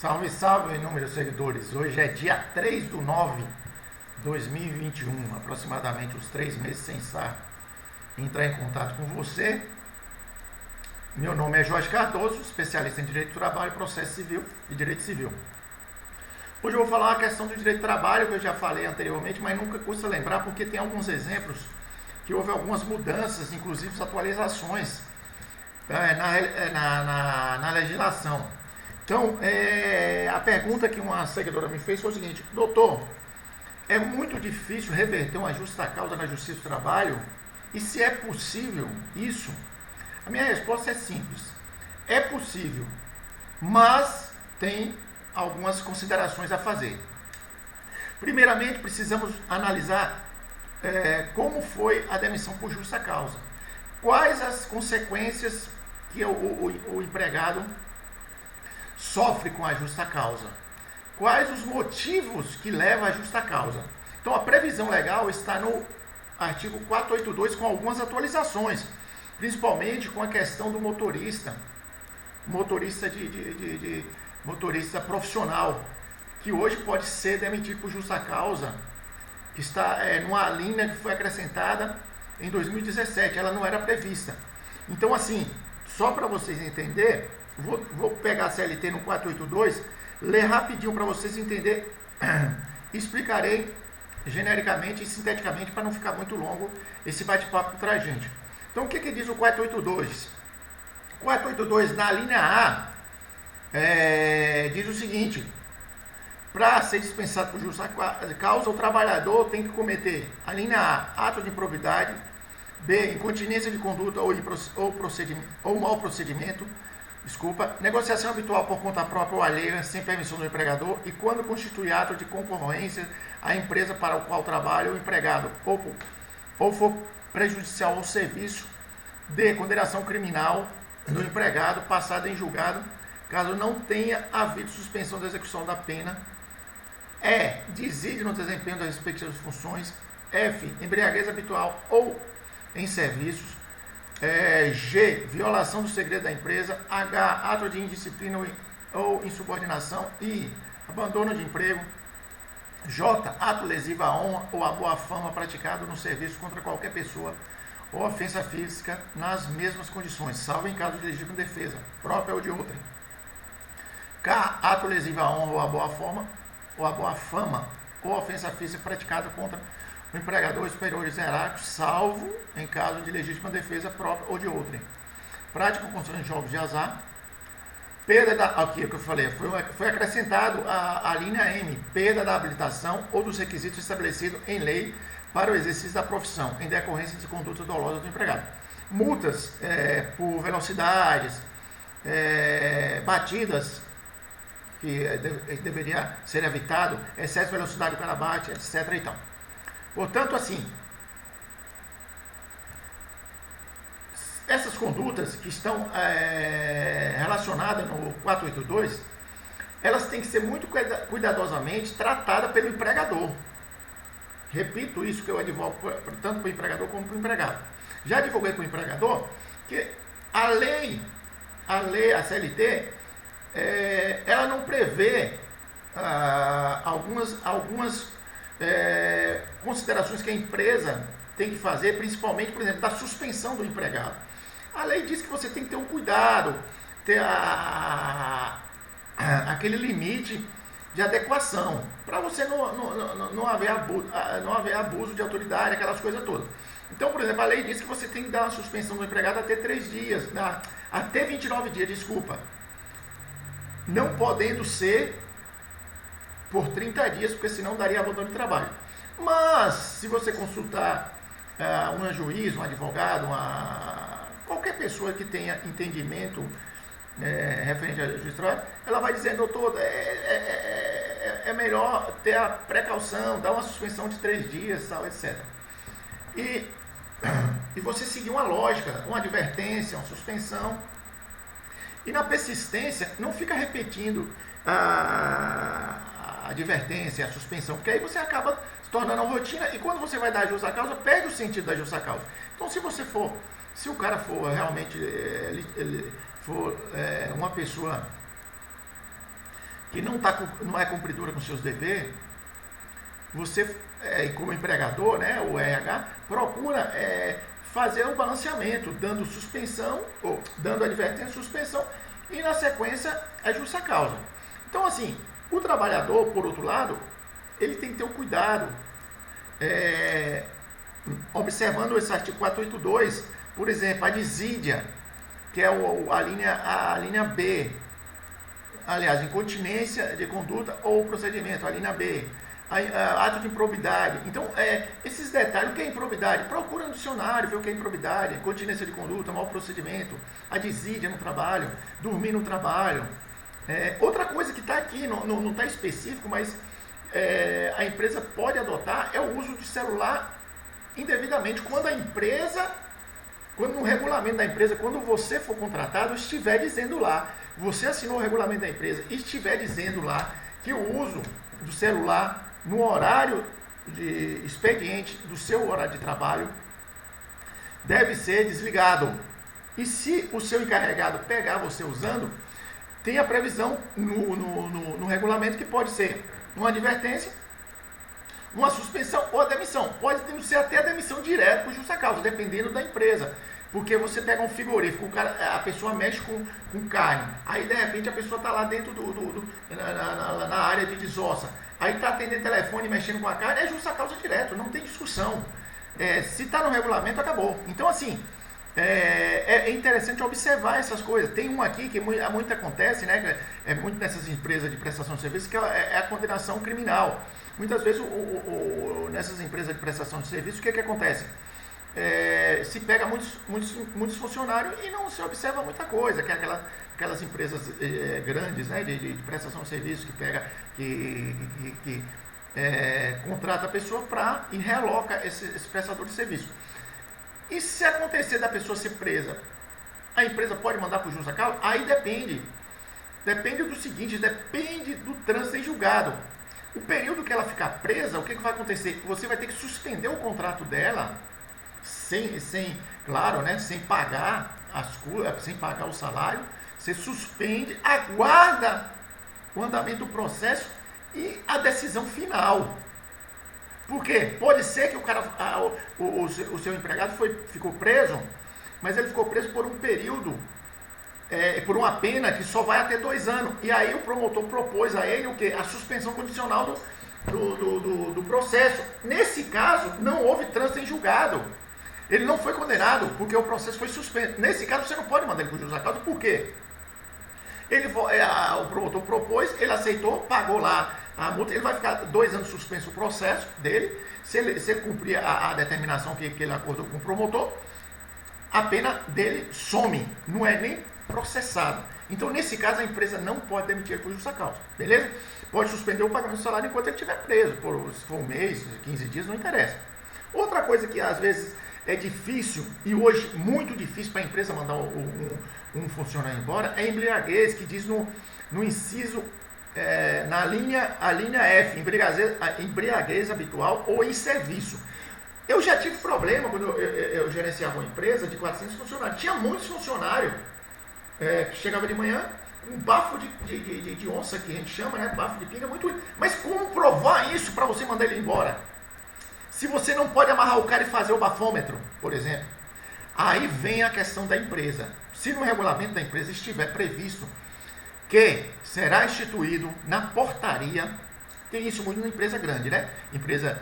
Salve, salve, inúmeros seguidores. Hoje é dia 3/9/2021, aproximadamente uns 3 meses sem entrar em contato com você. Meu nome é Jorge Cardoso, especialista em Direito do Trabalho, Processo Civil e Direito Civil. Hoje eu vou falar a questão do direito do trabalho, que eu já falei anteriormente, mas nunca custa lembrar, porque tem alguns exemplos que houve algumas mudanças, inclusive atualizações na legislação. Então, a pergunta que uma seguidora me fez foi o seguinte: doutor, é muito difícil reverter uma justa causa na Justiça do Trabalho? E se é possível isso? A minha resposta é simples. É possível, mas tem algumas considerações a fazer. Primeiramente, precisamos analisar como foi a demissão por justa causa. Quais as consequências que o empregado sofre com a justa causa? Quais os motivos que levam à justa causa? Então, a previsão legal está no artigo 482 com algumas atualizações, principalmente com a questão do motorista profissional, que hoje pode ser demitido por justa causa, que está numa linha que foi acrescentada em 2017, ela não era prevista. Então, assim, só para vocês entenderem, vou pegar a CLT no 482, ler rapidinho para vocês entenderem, explicarei genericamente e sinteticamente para não ficar muito longo esse bate-papo para a gente. Então, o que diz o 482? O 482, na linha A, diz o seguinte: para ser dispensado por justa causa, o trabalhador tem que cometer, a linha A, ato de improbidade; B, incontinência de conduta ou mau procedimento, negociação habitual por conta própria ou alheia, sem permissão do empregador, e quando constitui ato de concorrência à empresa para o qual trabalha o empregado, ou for prejudicial ao serviço; D, condenação criminal do empregado passada em julgado, caso não tenha havido suspensão da execução da pena; E, desídia no desempenho das respectivas funções; F, embriaguez habitual ou em serviços; G, violação do segredo da empresa; H, ato de indisciplina ou insubordinação; I, abandono de emprego; J, ato lesivo à honra ou à boa fama praticado no serviço contra qualquer pessoa ou ofensa física nas mesmas condições, salvo em caso de legítima defesa, própria ou de outrem. K, ato lesivo à honra ou à boa fama ou ofensa física praticada contra o empregador, superiores hierárquicos, salvo em caso de legítima defesa própria ou de outrem. Prática com condições de jogos de azar. Perda da... Aqui é o que eu falei, foi acrescentado a linha M, perda da habilitação ou dos requisitos estabelecidos em lei para o exercício da profissão, em decorrência de conduta dolosa do empregado. Multas por velocidades, batidas, que deveria ser evitado, excesso de velocidade do cara bate, etc. E tal. Portanto, assim, essas condutas que estão relacionadas no 482, elas têm que ser muito cuidadosamente tratadas pelo empregador. Repito isso que eu advogo tanto para o empregador como para o empregado. Já advoguei para o empregador que a lei, a CLT, ela não prevê algumas considerações que a empresa tem que fazer, principalmente, por exemplo, da suspensão do empregado. A lei diz que você tem que ter um cuidado, ter aquele limite de adequação, para você não haver abuso de autoridade, aquelas coisas todas. Então, por exemplo, a lei diz que você tem que dar uma suspensão do empregado até 3 dias, até 29 dias, desculpa. Não podendo ser por 30 dias, porque senão daria abandono de trabalho. Mas, se você consultar um juiz, um advogado, qualquer pessoa que tenha entendimento referente à justiça do trabalho, ela vai dizer: doutor, é melhor ter a precaução, dar uma suspensão de 3 dias, tal, etc. E você seguir uma lógica, uma advertência, uma suspensão. E na persistência, não fica repetindo a advertência, a suspensão, porque aí você acaba se tornando uma rotina, e quando você vai dar a justa causa, perde o sentido da justa causa. Então, se o cara for realmente uma pessoa que não é cumpridora com seus deveres, você, como empregador, né, o RH, procura fazer um balanceamento, dando suspensão, ou dando advertência, suspensão, e na sequência é justa causa. Então, assim, o trabalhador, por outro lado, ele tem que ter o cuidado, observando esse artigo 482, por exemplo, a desídia, que é a linha B, aliás, incontinência de conduta ou procedimento, a linha B, ato de improbidade. Então, esses detalhes, o que é improbidade? Procura no dicionário, ver o que é improbidade, incontinência de conduta, mau procedimento, a desídia no trabalho, dormir no trabalho. Outra coisa que está aqui, não está específico, mas a empresa pode adotar é o uso de celular indevidamente. Quando no regulamento da empresa, quando você for contratado, estiver dizendo lá, você assinou o regulamento da empresa e estiver dizendo lá que o uso do celular no horário de expediente do seu horário de trabalho deve ser desligado. E se o seu encarregado pegar você usando, tem a previsão no regulamento que pode ser uma advertência, uma suspensão ou a demissão. Pode ser até a demissão direta por justa causa, dependendo da empresa. Porque você pega um frigorífico, a pessoa mexe com carne, aí de repente a pessoa está lá dentro na área de desossa, aí está atendendo telefone, mexendo com a carne, é justa causa direto, não tem discussão. Se está no regulamento, acabou. Então, assim, é interessante observar essas coisas. Tem um aqui que muito acontece, né? Muito nessas empresas de prestação de serviço, que é a condenação criminal. Muitas vezes, nessas empresas de prestação de serviço, o que acontece? Se pega muitos funcionários e não se observa muita coisa, que é aquelas empresas grandes, né, de prestação de serviço que contrata a pessoa e realoca esse prestador de serviço. E se acontecer da pessoa ser presa, a empresa pode mandar por justa causa? Aí depende. Depende do seguinte, depende do trânsito em julgado. O período que ela ficar presa, o que vai acontecer? Você vai ter que suspender o contrato dela, claro, né, sem pagar sem pagar o salário. Você suspende, aguarda o andamento do processo e a decisão final. Por quê? Pode ser que o seu empregado ficou preso, mas ele ficou preso por um período, por uma pena que só vai até 2 anos. E aí o promotor propôs a ele o quê? A suspensão condicional do processo. Nesse caso, não houve trânsito em julgado. Ele não foi condenado porque o processo foi suspenso. Nesse caso, você não pode mandar ele por justa causa. Por quê? O promotor propôs, ele aceitou, pagou lá a multa, ele vai ficar 2 anos suspenso o processo dele. Se ele cumprir a determinação que ele acordou com o promotor, a pena dele some, não é nem processado. Então, nesse caso, a empresa não pode demitir ele por justa causa, beleza? Pode suspender o pagamento do salário enquanto ele estiver preso, se for 1 mês, 15 dias, não interessa. Outra coisa que às vezes é difícil, e hoje muito difícil para a empresa mandar um funcionário embora, é embriaguez, que diz no inciso, a linha F, embriaguez habitual ou em serviço. Eu já tive problema quando eu gerenciava uma empresa de 400 funcionários. Tinha muitos funcionários que chegavam de manhã, um bafo de onça, que a gente chama, né? Bafo de pinga, muito. Mas como provar isso para você mandar ele embora? Se você não pode amarrar o cara e fazer o bafômetro, por exemplo, aí vem a questão da empresa. Se no regulamento da empresa estiver previsto que será instituído na portaria, tem isso muito na empresa grande, né? Empresa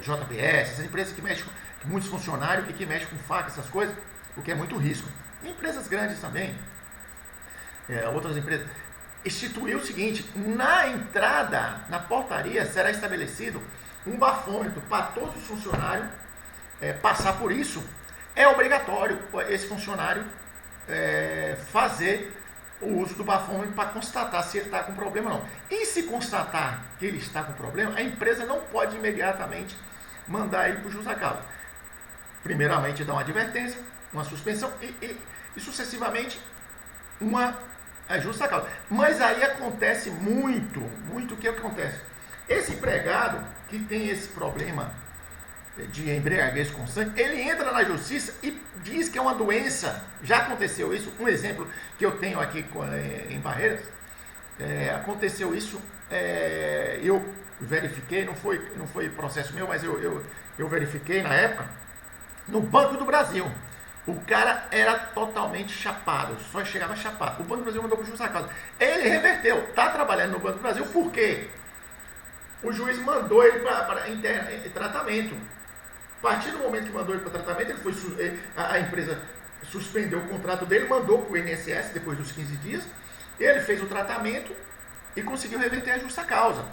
JBS, essas empresas que mexem com muitos funcionários e que mexem com faca, essas coisas, o que é muito risco. E empresas grandes também, outras empresas, instituiu o seguinte: na entrada, na portaria, será estabelecido um bafômetro para todos os funcionários passar por isso. É obrigatório esse funcionário fazer o uso do bafômetro para constatar se ele está com problema ou não. E se constatar que ele está com problema, a empresa não pode imediatamente mandar ele por justa causa. Primeiramente, dá uma advertência, uma suspensão e sucessivamente uma justa causa. Mas aí acontece muito o que acontece? Esse empregado que tem esse problema de embriaguez constante, ele entra na justiça e diz que é uma doença. Já aconteceu isso. Um exemplo que eu tenho aqui em Barreiras, aconteceu isso, eu verifiquei, não foi processo meu, mas eu verifiquei na época, no Banco do Brasil. O cara era totalmente chapado, só chegava chapado. O Banco do Brasil mandou para o juiz da causa. Ele reverteu, está trabalhando no Banco do Brasil, por quê? O juiz mandou ele para tratamento. A partir do momento que mandou ele para tratamento, a empresa suspendeu o contrato dele, mandou para o INSS depois dos 15 dias, ele fez o tratamento e conseguiu reverter a justa causa.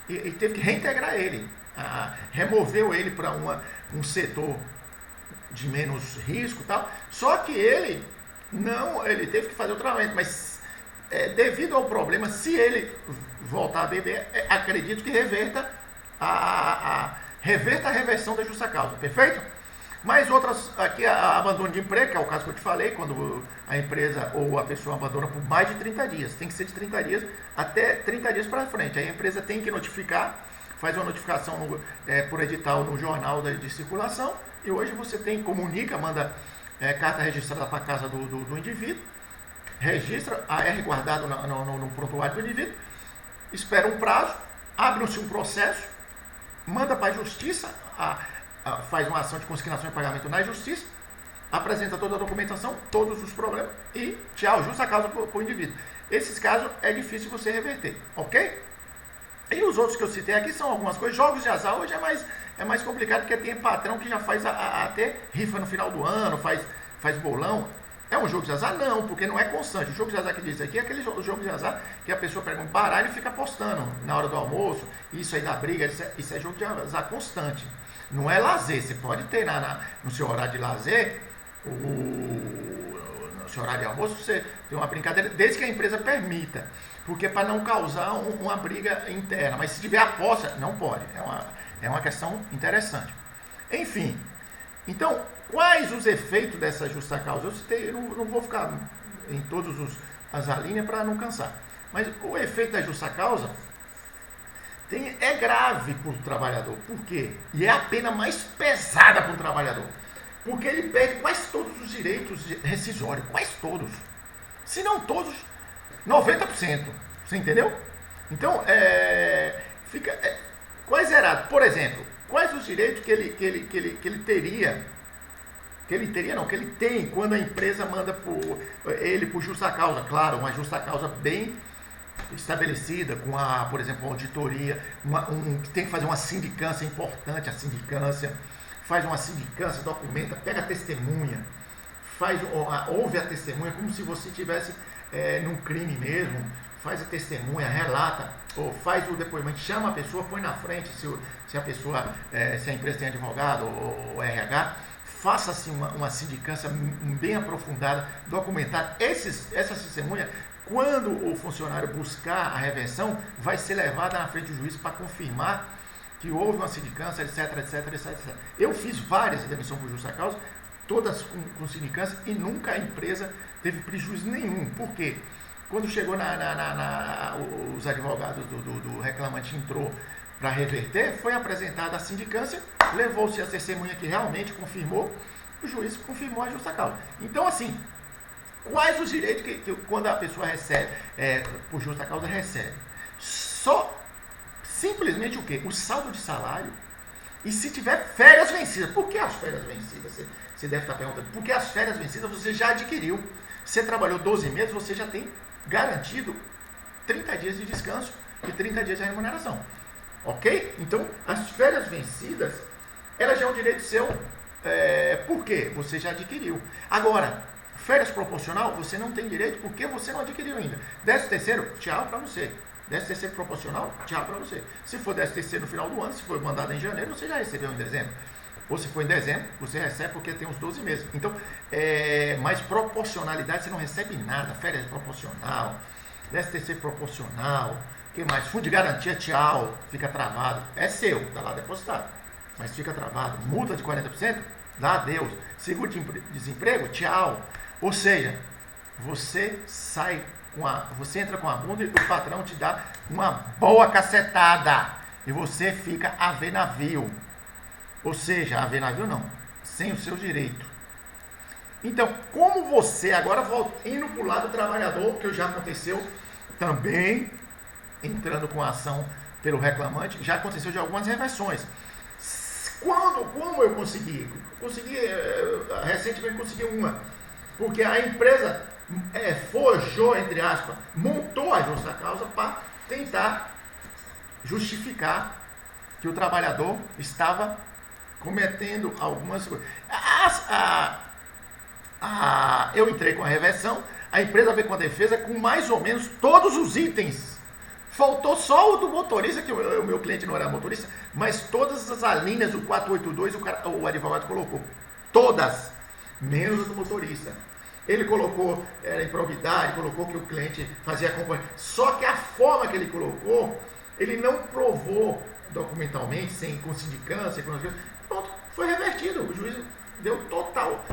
E teve que reintegrar ele, removeu ele para um setor de menos risco e tal, só que ele teve que fazer o tratamento, mas devido ao problema, se ele voltar a beber, acredito que reverta a reversão da justa causa, perfeito? Mas outras, aqui abandono de emprego, que é o caso que eu te falei, quando a empresa ou a pessoa abandona por mais de 30 dias, tem que ser de 30 dias até 30 dias para frente, aí a empresa tem que notificar, faz uma notificação por edital no jornal de circulação, e hoje você comunica, manda carta registrada para a casa do indivíduo, registra, AR guardado no prontuário do indivíduo, espera um prazo, abre-se um processo, manda para a justiça, faz uma ação de consignação e pagamento na justiça, apresenta toda a documentação, todos os problemas e tchau, justa causa para o indivíduo. Esses casos é difícil você reverter, ok? E os outros que eu citei aqui são algumas coisas. Jogos de azar hoje é mais complicado, porque tem patrão que já faz até rifa no final do ano, faz bolão. É um jogo de azar? Não, porque não é constante. O jogo de azar que diz aqui é aquele jogo de azar que a pessoa pega um baralho e fica apostando na hora do almoço, isso aí dá briga, isso é jogo de azar constante. Não é lazer, você pode ter no seu horário de lazer, no seu horário de almoço, você tem uma brincadeira, desde que a empresa permita, porque para não causar uma briga interna, mas se tiver aposta, não pode, é uma questão interessante. Enfim, então, quais os efeitos dessa justa causa? Eu citei, eu não vou ficar em todas as alíneas para não cansar, mas o efeito da justa causa é grave para o trabalhador. Por quê? E é a pena mais pesada para o trabalhador. Porque ele perde quase todos os direitos rescisórios. Quase todos. Se não todos, 90%. Você entendeu? Então, fica quase zerado. Por exemplo, quais os direitos que ele teria? Que ele tem quando a empresa manda ele por justa causa. Claro, uma justa causa bem estabelecida, com por exemplo, auditoria, tem que fazer uma sindicância importante, faz uma sindicância, documenta, pega a testemunha, ouve a testemunha, como se você estivesse num crime mesmo, faz a testemunha, relata, ou faz o depoimento, chama a pessoa, põe na frente, se a empresa tem advogado ou RH, faça assim uma sindicância bem aprofundada, documentar essas testemunhas. Quando o funcionário buscar a reversão, vai ser levada na frente do juiz para confirmar que houve uma sindicância, etc. Eu fiz várias demissões por justa causa, todas com sindicância, e nunca a empresa teve prejuízo nenhum. Por quê? Quando chegou os advogados do reclamante entrou para reverter, foi apresentada a sindicância, levou-se a testemunha que realmente confirmou, o juiz confirmou a justa causa. Então, assim, quais os direitos que quando a pessoa recebe, por justa causa, recebe? Simplesmente o quê? O saldo de salário. E se tiver férias vencidas. Por que as férias vencidas? Você deve estar perguntando. Porque as férias vencidas você já adquiriu. Você trabalhou 12 meses, você já tem garantido 30 dias de descanso e 30 dias de remuneração. Ok? Então, as férias vencidas, elas já é um direito seu. Por quê? Você já adquiriu. Agora, férias proporcional, você não tem direito porque você não adquiriu ainda. 13º, tchau para você. 13º proporcional, tchau para você. Se for 13º no final do ano, se for mandado em janeiro, você já recebeu em dezembro. Ou se for em dezembro, você recebe porque tem uns 12 meses. Então, mais proporcionalidade, você não recebe nada. Férias proporcional, 13º proporcional, o que mais? Fundo de garantia, tchau, fica travado. É seu, está lá depositado, mas fica travado. Multa de 40%, dá adeus. Seguro de desemprego, tchau. Ou seja, você entra com a bunda e o patrão te dá uma boa cacetada e você fica a ver navio. Ou seja, a ver navio não, sem o seu direito. Então, como você, agora indo para o lado do trabalhador, que já aconteceu também entrando com a ação pelo reclamante, já aconteceu de algumas reversões. Como eu consegui? Recentemente consegui uma, porque a empresa forjou, entre aspas, montou a justa causa para tentar justificar que o trabalhador estava cometendo algumas coisas. Eu entrei com a reversão, a empresa veio com a defesa com mais ou menos todos os itens. Faltou só o do motorista, que o meu cliente não era motorista, mas todas as alíneas do 482 o advogado colocou. Todas, menos o do motorista. Ele colocou improbidade, colocou que o cliente fazia acompanhamento. Só que a forma que ele colocou, ele não provou documentalmente, com sindicância, pronto, foi revertido. O juiz deu total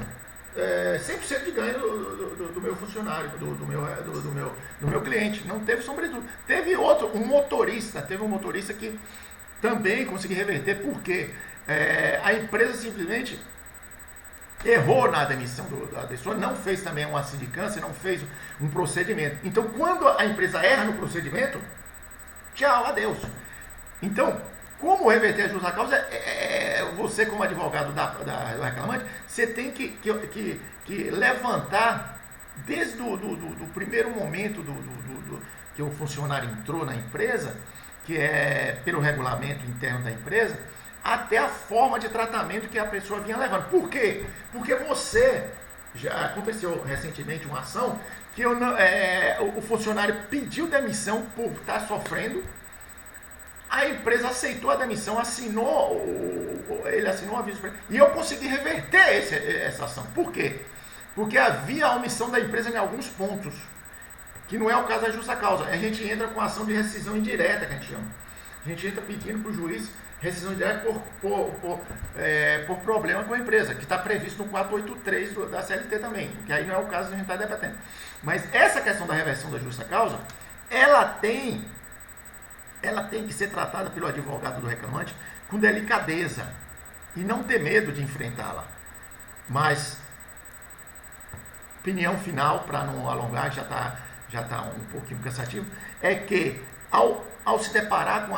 100% de ganho do meu funcionário, do meu cliente. Não teve sombra de dúvida. Teve um motorista que também conseguiu reverter, porque a empresa simplesmente errou na demissão da pessoa, não fez também uma sindicância, não fez um procedimento. Então, quando a empresa erra no procedimento, tchau, adeus. Então, como reverter a justa causa, você como advogado do reclamante, você tem que levantar desde do primeiro momento que o funcionário entrou na empresa, que é pelo regulamento interno da empresa, até a forma de tratamento que a pessoa vinha levando. Por quê? Porque já aconteceu recentemente uma ação que o funcionário pediu demissão por estar sofrendo, a empresa aceitou a demissão, ele assinou o aviso para ele, e eu consegui reverter essa ação. Por quê? Porque havia a omissão da empresa em alguns pontos, que não é o caso da justa causa. A gente entra com ação de rescisão indireta, que a gente chama. A gente entra pedindo para o juiz rescisão indireta por problema com a empresa, que está previsto no 483 da CLT também, que aí não é o caso que a gente está debatendo. Mas essa questão da reversão da justa causa, ela tem que ser tratada pelo advogado do reclamante com delicadeza e não ter medo de enfrentá-la. Mas, opinião final, para não alongar, já está um pouquinho cansativo, é que ao se deparar com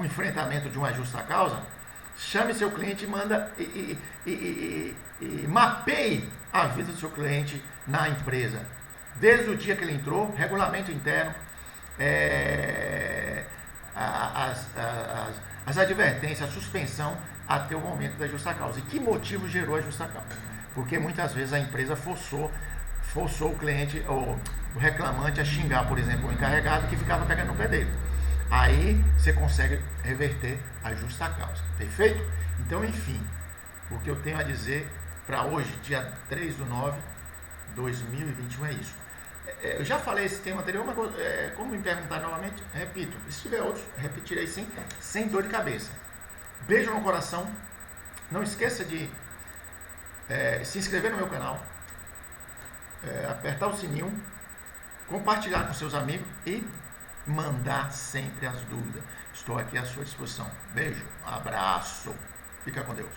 o enfrentamento de uma justa causa, chame seu cliente e manda e mapeie a vida do seu cliente na empresa. Desde o dia que ele entrou, regulamento interno, as advertências, a suspensão até o momento da justa causa. E que motivo gerou a justa causa? Porque muitas vezes a empresa forçou o cliente, ou o reclamante, a xingar, por exemplo, o encarregado que ficava pegando no pé dele. Aí você consegue reverter a justa causa. Perfeito? Então, enfim, o que eu tenho a dizer para hoje, dia 3/9/2021, é isso. Eu já falei esse tema anterior, mas como me perguntar novamente, repito. Se tiver outros, repetirei sem dor de cabeça. Beijo no coração. Não esqueça de se inscrever no meu canal, apertar o sininho, compartilhar com seus amigos e mandar sempre as dúvidas. Estou aqui à sua disposição. Beijo, abraço. Fica com Deus.